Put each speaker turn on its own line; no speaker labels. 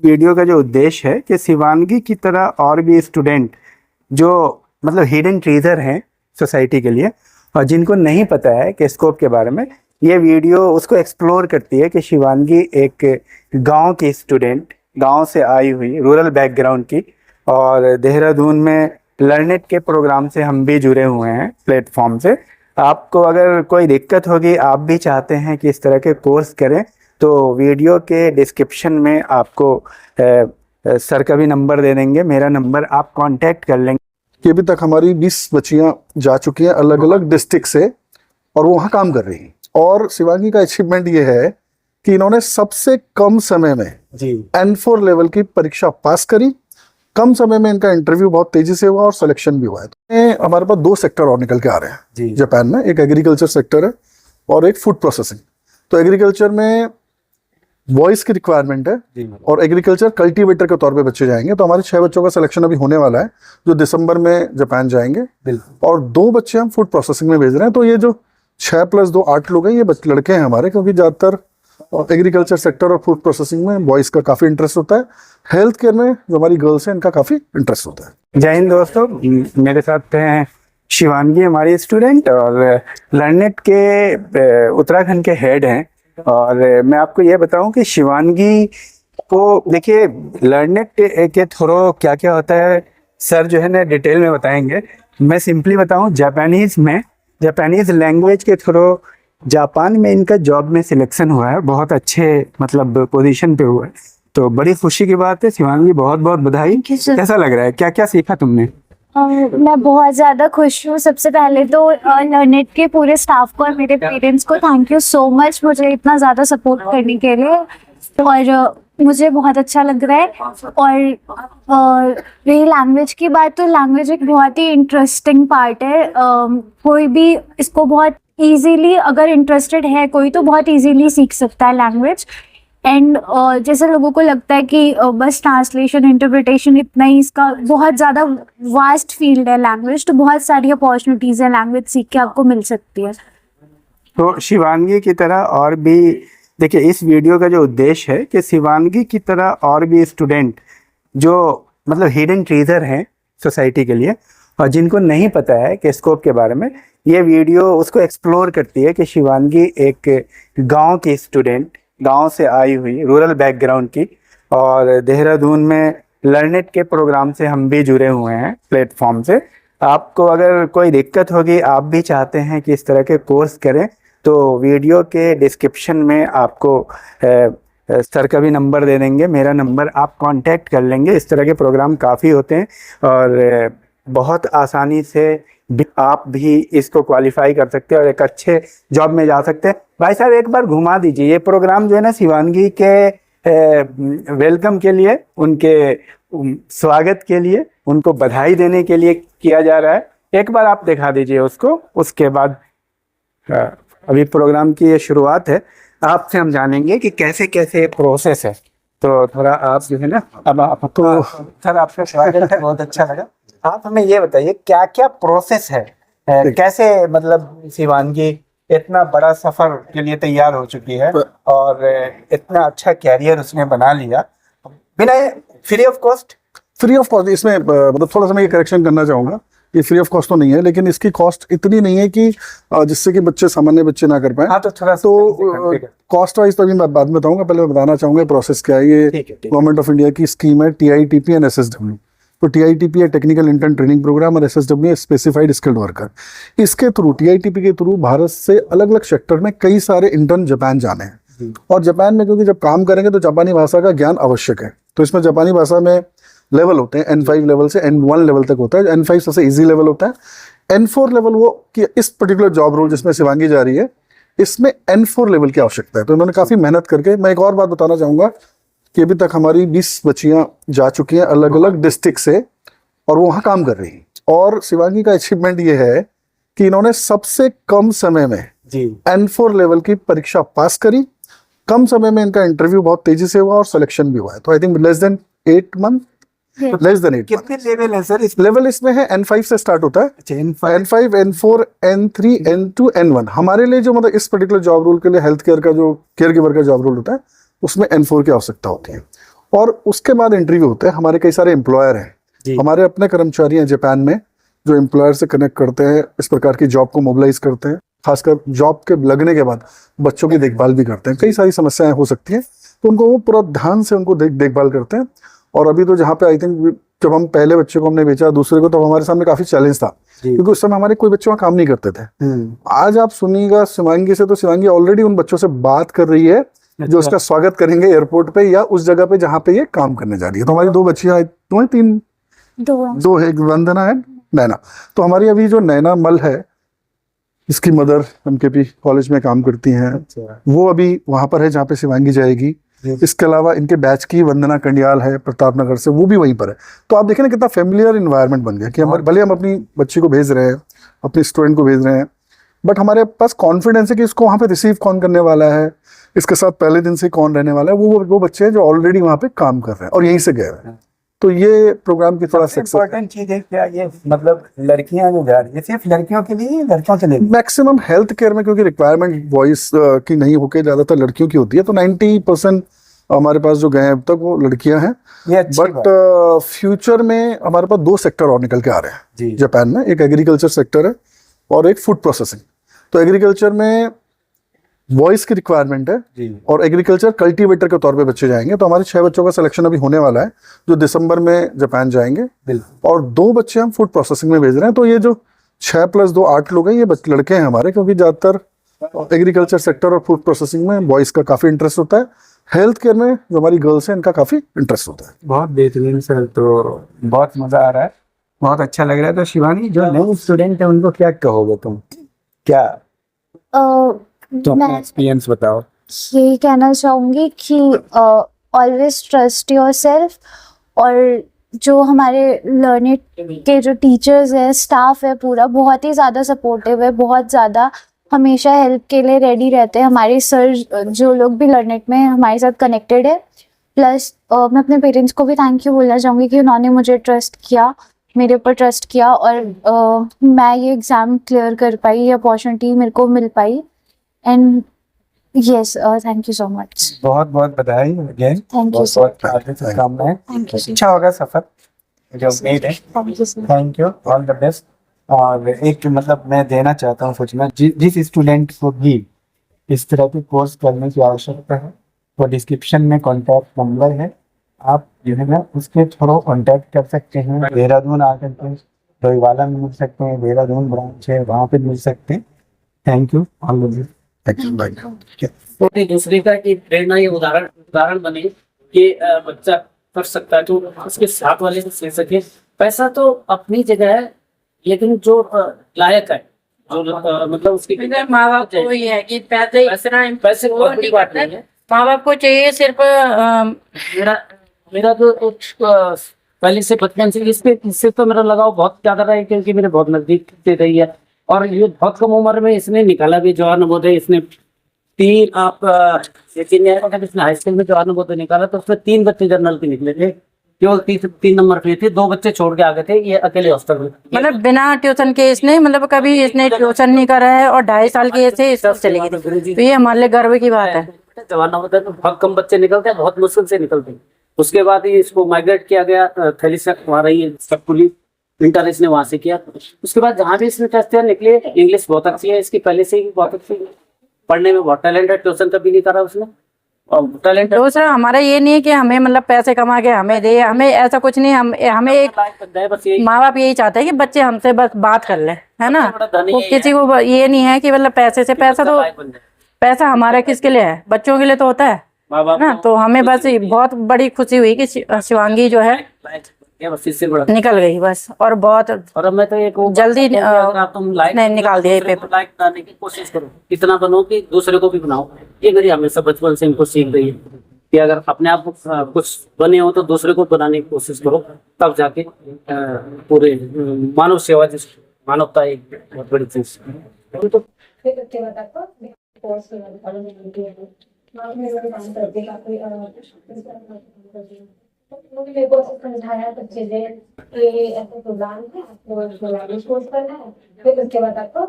Video का जो उद्देश्य है कि शिवांगी की तरह और भी स्टूडेंट जो मतलब हिडन ट्रेजर हैं सोसाइटी के लिए और जिनको नहीं पता है कि स्कोप के बारे में, ये वीडियो उसको एक्सप्लोर करती है कि शिवांगी एक गांव की स्टूडेंट, गांव से आई हुई, रूरल बैकग्राउंड की, और देहरादून में लर्नेट के प्रोग्राम से हम भी जुड़े हुए हैं प्लेटफॉर्म से। आपको अगर कोई दिक्कत होगी, आप भी चाहते हैं कि इस तरह के कोर्स करें, तो वीडियो के डिस्क्रिप्शन में आपको सर का भी नंबर दे देंगे, मेरा नंबर, आप कांटेक्ट कर लेंगे।
कि अभी तक हमारी 20 बच्चियां जा चुकी हैं अलग अलग डिस्ट्रिक्ट से और वो वहाँ काम कर रही हैं। और शिवांगी का अचीवमेंट ये है कि इन्होंने सबसे कम समय में N4 लेवल की परीक्षा पास करी। कम समय में इनका इंटरव्यू बहुत तेजी से हुआ और सिलेक्शन भी हुआ है। तो हमारे पास 2 सेक्टर और निकल के आ रहे हैं जापान में, एक एग्रीकल्चर सेक्टर है और एक फूड प्रोसेसिंग। तो एग्रीकल्चर में वॉइस की रिक्वायरमेंट है और एग्रीकल्चर कल्टीवेटर के तौर पे बच्चे जाएंगे। तो हमारे 6 बच्चों का सिलेक्शन अभी होने वाला है जो दिसंबर में जापान जाएंगे, और 2 बच्चे हम फूड प्रोसेसिंग में भेज रहे हैं। तो ये जो 6 + 2 8 लोग हैं, ये लड़के हैं हमारे, क्योंकि ज़्यादातर एग्रीकल्चर सेक्टर और फूड प्रोसेसिंग में बॉयज़ का काफ़ी इंटरेस्ट होता है। हेल्थ केयर में जो हमारी गर्ल्स हैं, इनका काफ़ी इंटरेस्ट होता है।
जय हिंद दोस्तों, मेरे साथ हैं शिवांगी, हमारी स्टूडेंट, और लर्नेट के उत्तराखंड के हेड हैं। और मैं आपको ये बताऊं कि शिवांगी को, देखिए, लर्नेट के थ्रू क्या क्या होता है सर जो है ना डिटेल में बताएंगे। मैं सिंपली बताऊं, जापानीज लैंग्वेज के थ्रू जापान में इनका जॉब में सिलेक्शन हुआ है, बहुत अच्छे मतलब पोजीशन पे हुआ है। तो बड़ी खुशी की बात है शिवांगी, बहुत बहुत बधाई। कैसा लग रहा है, क्या क्या सीखा तुमने?
मैं बहुत ज़्यादा खुश हूँ। सबसे पहले तो लर्नेट के पूरे स्टाफ को और मेरे पेरेंट्स को थैंक यू सो मच, मुझे इतना ज़्यादा सपोर्ट करने के लिए। और मुझे बहुत अच्छा लग रहा है। और रही लैंग्वेज की बात, तो लैंग्वेज एक बहुत ही इंटरेस्टिंग पार्ट है। कोई भी इसको बहुत इजीली, अगर इंटरेस्टेड है कोई, तो बहुत इजीली सीख सकता है लैंग्वेज। एंड जैसे लोगों को लगता है कि बस ट्रांसलेशन, इंटरप्रिटेशन, इतना ही, इसका बहुत ज़्यादा वास्ट फील्ड है लैंग्वेज। तो बहुत सारी अपॉर्चुनिटीज़ है, लैंग्वेज सीख के आपको मिल सकती है।
तो शिवांगी की तरह और भी, देखिए, इस वीडियो का जो उद्देश्य है कि शिवांगी की तरह और भी स्टूडेंट जो मतलब हिडन ट्रेजर हैं सोसाइटी के लिए और जिनको नहीं पता है कि स्कोप के बारे में, ये वीडियो उसको एक्सप्लोर करती है कि शिवांगी एक गांव की स्टूडेंट, गांव से आई हुई, रूरल बैकग्राउंड की, और देहरादून में लर्नेट के प्रोग्राम से हम भी जुड़े हुए हैं प्लेटफॉर्म से। आपको अगर कोई दिक्कत होगी, आप भी चाहते हैं कि इस तरह के कोर्स करें, तो वीडियो के डिस्क्रिप्शन में आपको सर का भी नंबर दे देंगे, मेरा नंबर, आप कांटेक्ट कर लेंगे। इस तरह के प्रोग्राम काफ़ी होते हैं और बहुत आसानी से आप भी इसको क्वालिफाई कर सकते हैं और एक अच्छे जॉब में जा सकते हैं। भाई साहब, एक बार घुमा दीजिए। ये प्रोग्राम जो है ना शिवांगी के वेलकम के लिए, उनके स्वागत के लिए, उनको बधाई देने के लिए किया जा रहा है। एक बार आप दिखा दीजिए उसको। उसके बाद अभी प्रोग्राम की ये शुरुआत है, आपसे हम जानेंगे कि कैसे कैसे प्रोसेस है। तो थोड़ा आप जो है ना, अब आप तो सर, आपका स्वागत है, बहुत अच्छा लगा। आप हमें ये बताइए क्या क्या प्रोसेस है, कैसे मतलब शिवांगी इतना बड़ा सफर के लिए तैयार हो चुकी है और इतना अच्छा कैरियर उसने बना लिया बिना, free of cost?
Free of cost इसमें मतलब थोड़ा सा मैं ये करेक्शन करना चाहूँगा, ये फ्री ऑफ कॉस्ट तो नहीं है, लेकिन इसकी कॉस्ट इतनी नहीं है कि जिससे कि बच्चे, सामान्य बच्चे ना कर पाए।
हाँ, तो थोड़ा
तो कॉस्ट वाइज तो अभी मैं बाद में बताऊंगा, पहले मैं बताना चाहूँगा प्रोसेस क्या है। ये गवर्नमेंट ऑफ इंडिया की स्कीम है TITP एंड SSW। तो TITP है टेक्निकल इंटर्न ट्रेनिंग प्रोग्राम और SSW है स्पेसिफाइड स्किल्ड वर्कर। इसके थ्रू, TITP के थ्रू भारत से अलग अलग सेक्टर में कई सारे इंटर्न जापान जाने हैं। और जापान में क्योंकि जब काम करेंगे तो जापानी भाषा का ज्ञान आवश्यक है। तो इसमें जापानी भाषा में लेवल होते हैं, N5 लेवल से N1 लेवल तक होता है। N5 सबसे इजी लेवल होता है। N4 लेवल वो कि इस पर्टिकुलर जॉब रोल जिसमें शिवांगी जा रही है, इसमें N4 लेवल की आवश्यकता है। तो इन्होंने काफ़ी मेहनत करके, मैं एक और बात बताना चाहूँगा कि अभी तक हमारी 20 बच्चियां जा चुकी हैं अलग अलग डिस्ट्रिक्ट से और वो वहाँ काम कर रही हैं। और शिवांगी का अचीवमेंट ये है कि इन्होंने सबसे कम समय में N4 लेवल की परीक्षा पास करी। कम समय में इनका इंटरव्यू बहुत तेजी से हुआ और सिलेक्शन भी हुआ है। तो I think less than 8 month, less than 8।
कितने लेवल है सर?
लेवल इसमें है N5 से स्टार्ट होता है। N5, N4, N3, N2, N1। हमारे लिए जो मतलब इस पर्टिकुलर जॉब रोल के लिए हेल्थ केयर का जो केयर गिवर का जॉब रोल होता है, उसमें N4 की आवश्यकता होती है। और उसके बाद इंटरव्यू होते हैं। हमारे कई सारे एम्प्लॉयर हैं, हमारे अपने कर्मचारी हैं जापान में जो एम्प्लॉयर से कनेक्ट करते हैं, इस प्रकार की जॉब को मोबिलाइज करते हैं, खासकर जॉब के लगने के बाद बच्चों की देखभाल भी करते हैं। कई सारी समस्याएं हो सकती हैं तो उनको वो पूरा ध्यान से उनको देखभाल करते हैं। और अभी तो जहाँ पे आई थिंक जब हम पहले बच्चे को हमने बेचा दूसरे को, तो हमारे सामने काफी चैलेंज था क्योंकि उस समय हमारे कोई बच्चे वहाँ काम नहीं करते थे। आज आप सुनिएगा शिवांगी से, तो शिवांगी ऑलरेडी उन बच्चों से बात कर रही है जो उसका स्वागत करेंगे एयरपोर्ट पे या उस जगह पे जहाँ पे ये काम करने जा रही है। तो हमारी 2 बच्चियां, तुम्हें 3 दो है, एक वंदना है, नैना। तो हमारी अभी जो नैना मल है, इसकी मदर एमकेपी कॉलेज में काम करती हैं। वो अभी वहां पर है जहाँ पे शिवांगी जाएगी। इसके अलावा इनके बैच की वंदना कंडियाल है प्रताप नगर से, वो भी वहीं पर है। तो आप देखें ना कितना फेमिलियर इन्वायरमेंट बन गया कि हम भले हम अपनी बच्ची को भेज रहे हैं, अपनी स्टूडेंट को भेज रहे हैं, बट हमारे पास कॉन्फिडेंस है कि इसको वहाँ पे रिसीव कौन करने वाला है, इसके साथ पहले दिन से कौन रहने वाला है। वो बच्चे हैं जो ऑलरेडी वहाँ पे काम कर रहे हैं और यहीं से गए हैं। तो ये प्रोग्राम की थोड़ा
इम्पोर्टेंट चीज है क्या ये, मतलब लड़कियां जो जा रही है सिर्फ लड़कियों के लिए, लड़कों के लिए?
मैक्सिमम हेल्थ केयर में क्योंकि रिक्वायरमेंट वॉइस की नहीं होकर ज्यादातर लड़कियों की होती है, तो 90% हमारे पास जो गए हैं अब तक वो लड़कियां हैं। बट फ्यूचर में हमारे पास 2 सेक्टर और निकल के आ रहे हैं जापान में। एक एग्रीकल्चर सेक्टर है और एक फूड प्रोसेसिंग। तो एग्रीकल्चर में वॉइस की रिक्वायरमेंट है और एग्रीकल्चर कल्टीवेटर के तौर पे बच्चे जाएंगे। तो हमारे 6 बच्चों का सिलेक्शन अभी होने वाला है जो दिसंबर में जापान जाएंगे, और 2 बच्चे हम फूड प्रोसेसिंग में भेज रहे हैं। तो ये जो 6 + 2 8 लोग हैं, ये लड़के हैं हमारे, क्योंकि ज्यादातर एग्रीकल्चर सेक्टर और फूड प्रोसेसिंग में बॉयज का काफी इंटरेस्ट होता है। हेल्थ केयर में जो हमारी गर्ल्स हैं इनका काफी इंटरेस्ट होता है।
बहुत बेहतरीन सर, तो बहुत मजा आ रहा है, बहुत अच्छा लग रहा है। तो शिवानी, जो नए स्टूडेंट है उनको क्या कहोगे तुम, क्या तो अपना एक्सपीरियंस बताओ?
यही कहना चाहूँगी कि ऑलवेज ट्रस्ट योरसेल्फ, और जो हमारे लर्निंग के जो टीचर्स है, स्टाफ है, पूरा बहुत ही ज़्यादा सपोर्टिव है, बहुत ज़्यादा हमेशा हेल्प के लिए रेडी रहते हैं। हमारे सर जो लोग भी लर्निंग में हमारे साथ कनेक्टेड है। प्लस मैं अपने पेरेंट्स को भी थैंक यू बोलना चाहूँगी कि उन्होंने मुझे ट्रस्ट किया, मेरे ऊपर ट्रस्ट किया, और मैं ये एग्ज़ाम क्लियर कर पाई, ये अपॉर्चुनिटी मेरे को मिल पाई। And yes, thank you so much.
बहुत बहुत बधाई अगेन।
Thank you sir.
शुभकामनाएं,
थैंक यू सर।
अच्छा होगा सफर जो उम्मीद है।
Thank you sir.
Thank you, all the best. और एक मतलब मैं देना चाहता हूँ सूचना, जिस स्टूडेंट को भी इस तरह के कोर्स करने की आवश्यकता है, वो डिस्क्रिप्शन में कॉन्टैक्ट नंबर है, आप जो है ना उसके थ्रू कॉन्टैक्ट कर सकते हैं। देहरादून आकर के डोईवाला में मिल सकते हैं, देहरादून ब्रांच है वहाँ पे मिल सकते हैं। Thank you, all the best.
छोटी दूसरे का एक प्रेरणा, ये उदाहरण बने कि बच्चा कर सकता है तो उसके साथ वाले को सीख सके। पैसा तो अपनी जगह है, लेकिन जो लायक है, जो मतलब उसकी
माँ बाप को ये है कि पैसे
बहुत बड़ी बात नहीं है।
माँ बाप को चाहिए सिर्फ
मेरा तो पहले से बचपन से इससे तो मेरा लगाव बहुत ज्यादा रहा है, क्योंकि मेरे बहुत नजदीक से रही है। और ये बहुत कम उम्र में इसने निकाला भी जवाहर नवोदय। इसने 3 इसने हाई स्कूल में जवाहर नवोदय निकाला, तो उसमें 3 बच्चे जनरल के निकले थे, केवल 3 नंबर पे थे। 2 बच्चे छोड़ के आ गए थे, ये अकेले हॉस्टल में।
मतलब बिना ट्यूशन के इसने, मतलब कभी इसने ट्यूशन नहीं करा है, और 2.5 साल की से इस चली गई थी। तो ये हमारे लिए गर्व की बात है।
जवाहर नवोदय में बहुत कम बच्चे निकलते हैं, बहुत मुश्किल से निकलते हैं। उसके बाद ही इसको माइग्रेट किया गया थैलीसा, वहाँ रही स्कूली इंटर इसने वहाँ से किया। उसके बाद जहाँ भी इसने टेस्ट दिया निकले। इंग्लिश बहुत अच्छी है इसकी, पहले से ही बहुत अच्छी है, पढ़ने में बहुत टैलेंट है, ट्यूशन कभी नहीं करा उसने, और टैलेंट।
दूसरा हमारा ये नहीं है कि हमें मतलब पैसे कमा के हमें दे, हमें ऐसा कुछ नहीं। हमें एक माँ बाप यही चाहते हैं कि बच्चे हमसे बस बात कर ले, है ना। वो किसी को ये नहीं है कि मतलब पैसे से, पैसा हमारा किसके लिए है, बच्चों के लिए तो होता है ना। तो हमें बस बहुत बड़ी खुशी हुई कि शिवांगी जो है निकल गई बस, और बहुत,
और मैं तो एक
जल्दी
तुम
नहीं निकाल दिया पेपर।
लाइक बनाने की कोशिश करो, इतना बनो कि दूसरे को भी बनाओ। ये मेरी हमेशा बचपन से इनको सीख गई है कि अगर अपने आप कुछ बने हो तो दूसरे को बनाने की कोशिश करो, तब जाके पूरे मानव सेवा, जिस मानवता एक बहुत बड़ी चीज।
मेरे को समझाया बच्चे ने, ये ऐसे प्रोग्राम है, आपको कोर्स करना है, फिर उसके बाद आपको